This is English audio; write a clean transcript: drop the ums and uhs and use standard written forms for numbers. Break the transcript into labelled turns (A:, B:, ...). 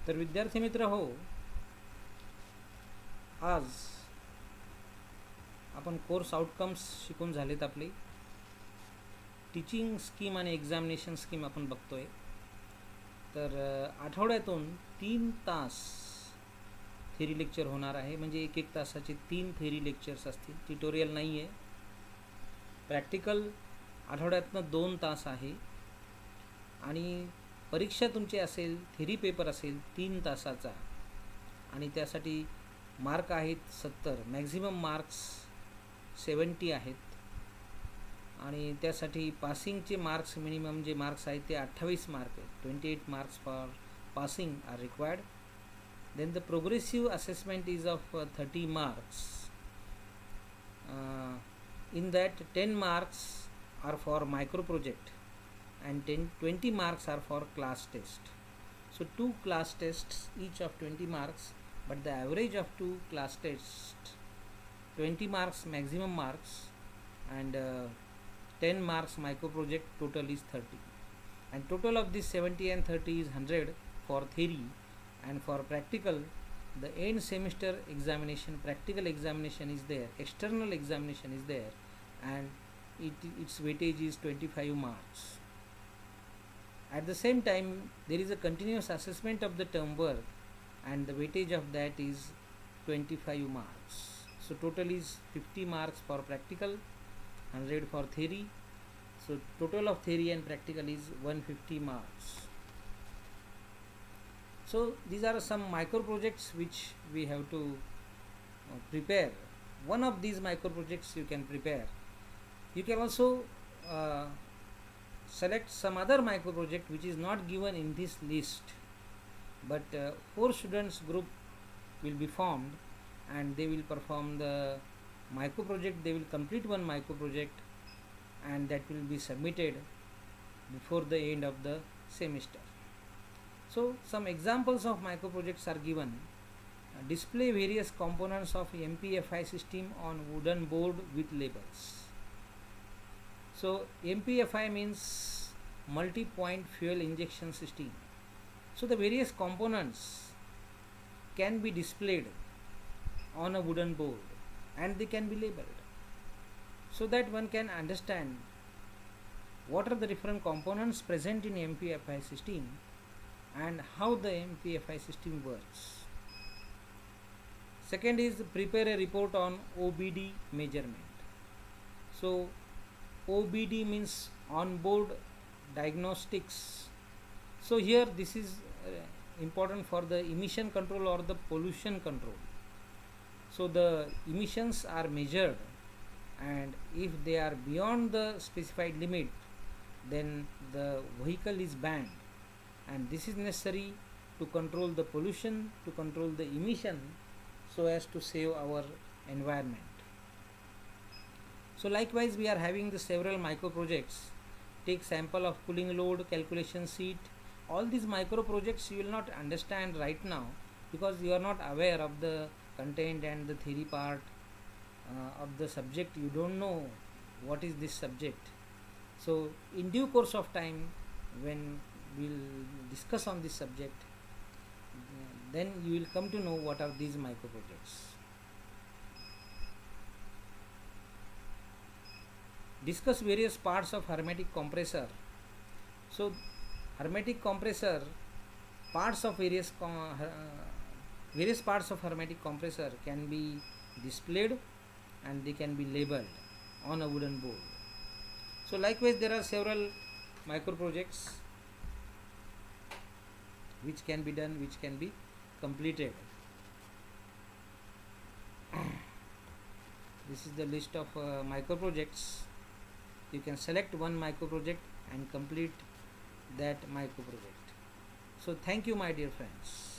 A: तर विद्यार्थी मित्र हो, आज आपण कोर्स आउटकम्स शिकून झालेत. आपली टीचिंग स्कीम आणि एक्झामिनेशन स्कीम आपण बघतोय. तर आठवड्यातून 3 तास थेरी लेक्चर होणार आहे. म्हणजे 1-1 तासाचे 3 थेरी लेक्चर्स असतील. ट्युटोरियल नाही आहे. प्रॅक्टिकल आठवड्यातनं 2 तास आहे. आणि परीक्षा तुमची असेल, थेरी पेपर असेल 3 तासाचा, आणि त्यासाठी मार्क आहेत 70. मॅक्झिमम मार्क्स 70 आहेत. आणि त्यासाठी पासिंगचे मार्क्स मिनिमम जे मार्क्स आहेत ते 28 मार्क आहेत. 28 marks for passing are required. Then the progressive assessment is of 30 marks. In that 10 marks are for micro project and 20 marks are for class test. So 2 class tests each of 20 marks, but the average of 2 class tests 20 marks maximum marks, and 10 marks micro project, total is 30. And total of this 70 and 30 is 100 for theory. And for practical, the end semester examination, practical examination is there, external examination is there, and its weightage is 25 marks. At the same time, there is a continuous assessment of the term work, and the weightage of that is 25 marks. So total is 50 marks for practical, 100 for theory. So total of theory and practical is 150 marks. So these are some micro projects which we have to prepare. One of these micro projects you can prepare. You can also select some other micro project which is not given in this list, but 4 students group will be formed, and they will perform the micro project. They will complete one micro project, and that will be submitted before the end of the semester. So some examples of micro projects are given. Display various components of MPFI system on wooden board with labels. So MPFI means multi-point fuel injection system. So the various components can be displayed on a wooden board, and they can be labeled, so that one can understand what are the different components present in MPFI system and how the MPFI system works. Second is prepare a report on OBD measurement. So OBD means on-board diagnostics. So here this is important for the emission control or the pollution control. So the emissions are measured, and if they are beyond the specified limit, then the vehicle is banned. And this is necessary to control the pollution, to control the emission, so as to save our environment. So likewise, we are having the several micro projects. Take sample of cooling load, calculation sheet. All these micro projects you will not understand right now, because you are not aware of the content and the theory part of the subject. You don't know what is this subject. So in due course of time, when we'll discuss on this subject, then you will come to know what are these micro projects. Discuss various parts of hermetic compressor. So hermetic compressor, parts of various parts of hermetic compressor can be displayed, and they can be labeled on a wooden board. So likewise, there are several micro projects which can be done, which can be completed. This is the list of micro projects. You can select one micro project and complete that micro project. So thank you, my dear friends.